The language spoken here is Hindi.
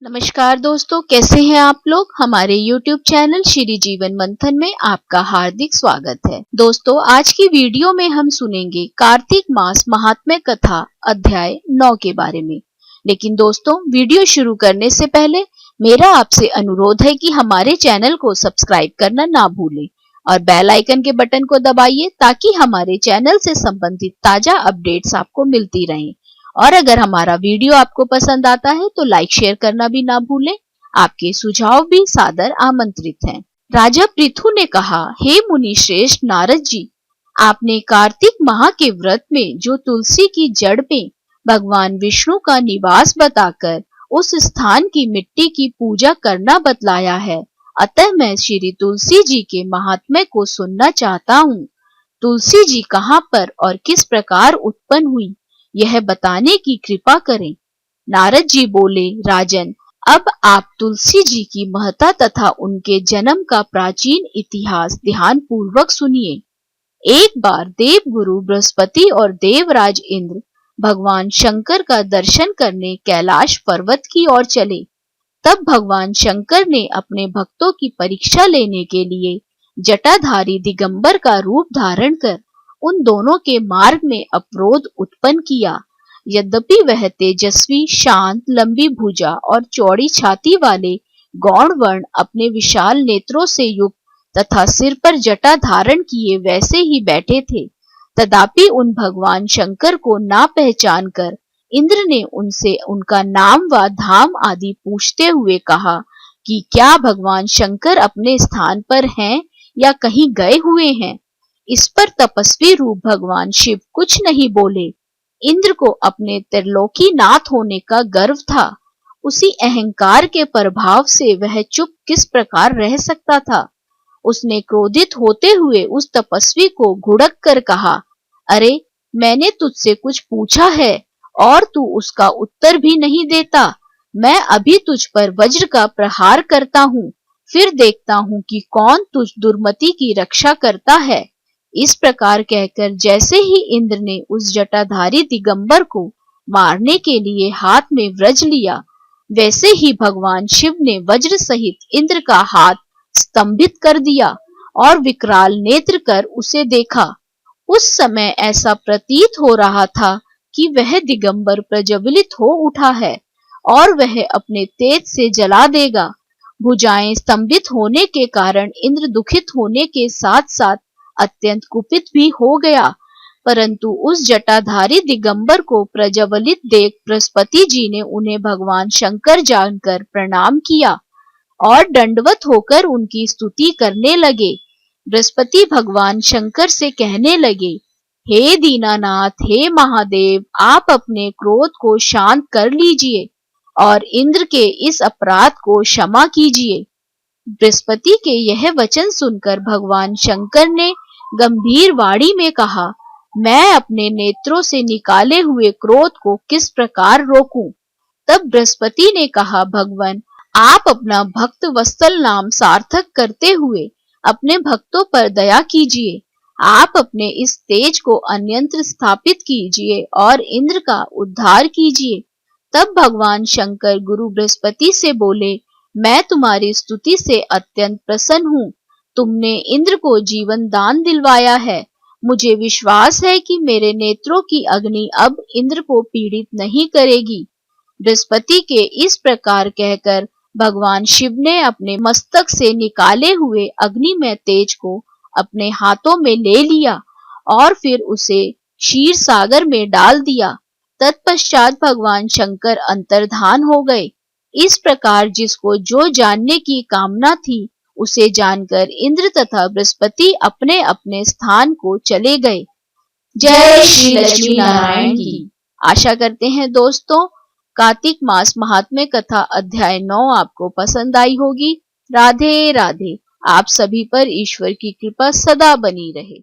नमस्कार दोस्तों, कैसे हैं आप लोग। हमारे YouTube चैनल श्री जीवन मंथन में आपका हार्दिक स्वागत है। दोस्तों, आज की वीडियो में हम सुनेंगे कार्तिक मास महात्म्य कथा अध्याय 9 के बारे में। लेकिन दोस्तों, वीडियो शुरू करने से पहले मेरा आपसे अनुरोध है कि हमारे चैनल को सब्सक्राइब करना ना भूलें और बेल आइकन के बटन को दबाइए ताकि हमारे चैनल से संबंधित ताजा अपडेट्स आपको मिलती रहें। और अगर हमारा वीडियो आपको पसंद आता है तो लाइक शेयर करना भी ना भूलें। आपके सुझाव भी सादर आमंत्रित हैं। राजा पृथु ने कहा, हे मुनि श्रेष्ठ नारद जी, आपने कार्तिक माह के व्रत में जो तुलसी की जड़ में भगवान विष्णु का निवास बताकर उस स्थान की मिट्टी की पूजा करना बतलाया है, अतः मैं श्री तुलसी जी के महात्म्य को सुनना चाहता हूँ। तुलसी जी कहाँ पर और किस प्रकार उत्पन्न हुई, यह बताने की कृपा करें। नारद जी बोले, राजन, अब आप तुलसी जी की महत्ता तथा उनके जन्म का प्राचीन इतिहास ध्यान पूर्वक सुनिए। एक बार देव गुरु बृहस्पति और देवराज इंद्र भगवान शंकर का दर्शन करने कैलाश पर्वत की ओर चले। तब भगवान शंकर ने अपने भक्तों की परीक्षा लेने के लिए जटाधारी दिगंबर का रूप धारण कर उन दोनों के मार्ग में अवरोध उत्पन्न किया। यद्यपि वह तेजस्वी, शांत, लंबी भुजा और चौड़ी छाती वाले गौण वर्ण अपने विशाल नेत्रों से युक्त तथा सिर पर जटा धारण किए वैसे ही बैठे थे, तथापि उन भगवान शंकर को ना पहचान कर इंद्र ने उनसे उनका नाम व धाम आदि पूछते हुए कहा कि क्या भगवान शंकर अपने स्थान पर हैं या कहीं गए हुए हैं। इस पर तपस्वी रूप भगवान शिव कुछ नहीं बोले। इंद्र को अपने त्रिलोकी नाथ होने का गर्व था। उसी अहंकार के प्रभाव से वह चुप किस प्रकार रह सकता था। उसने क्रोधित होते हुए उस तपस्वी को घुड़क कर कहा, अरे, मैंने तुझसे कुछ पूछा है और तू उसका उत्तर भी नहीं देता। मैं अभी तुझ पर वज्र का प्रहार करता हूँ, फिर देखता हूँ कि कौन तुझ दुर्मति की रक्षा करता है। इस प्रकार कहकर जैसे ही इंद्र ने उस जटाधारी दिगंबर को मारने के लिए हाथ में वज्र लिया, वैसे ही भगवान शिव ने वज्र सहित इंद्र का हाथ स्तंभित कर दिया और विकराल नेत्र कर उसे देखा। उस समय ऐसा प्रतीत हो रहा था कि वह दिगंबर प्रज्वलित हो उठा है और वह अपने तेज से जला देगा। भुजाएं स्तंभित होने के कारण इंद्र दुखित होने के साथ साथ अत्यंत कुपित भी हो गया, परंतु उस जटाधारी दिगंबर को प्रज्वलित देख बृहस्पति जी ने उन्हें भगवान शंकर जानकर प्रणाम किया और दंडवत होकर उनकी स्तुति करने लगे। बृहस्पति भगवान शंकर से कहने लगे, हे दीनानाथ, हे महादेव, आप अपने क्रोध को शांत कर लीजिए और इंद्र के इस अपराध को क्षमा कीजिए। बृहस्पति के यह वचन सुनकर भगवान शंकर ने गंभीर वाणी में कहा, मैं अपने नेत्रों से निकाले हुए क्रोध को किस प्रकार रोकूं। तब बृहस्पति ने कहा, भगवान, आप अपना भक्त वत्सल नाम सार्थक करते हुए अपने भक्तों पर दया कीजिए। आप अपने इस तेज को अन्यंत्र स्थापित कीजिए और इंद्र का उद्धार कीजिए। तब भगवान शंकर गुरु बृहस्पति से बोले, मैं तुम्हारी स्तुति से अत्यंत प्रसन्न हूँ। तुमने इंद्र को जीवन दान दिलवाया है। मुझे विश्वास है कि मेरे नेत्रों की अग्नि अब इंद्र को पीड़ित नहीं करेगी। बृहस्पति के इस प्रकार कहकर भगवान शिव ने अपने मस्तक से निकाले हुए अग्निमय तेज को अपने हाथों में ले लिया और फिर उसे क्षीर सागर में डाल दिया। तत्पश्चात भगवान शंकर अंतर्धान हो गए। इस प्रकार जिसको जो जानने की कामना थी उसे जानकर इंद्र तथा बृहस्पति अपने अपने स्थान को चले गए। जय श्री लक्ष्मी नारायण की। आशा करते हैं दोस्तों, कार्तिक मास महात्म्य कथा अध्याय 9 आपको पसंद आई होगी। राधे राधे। आप सभी पर ईश्वर की कृपा सदा बनी रहे।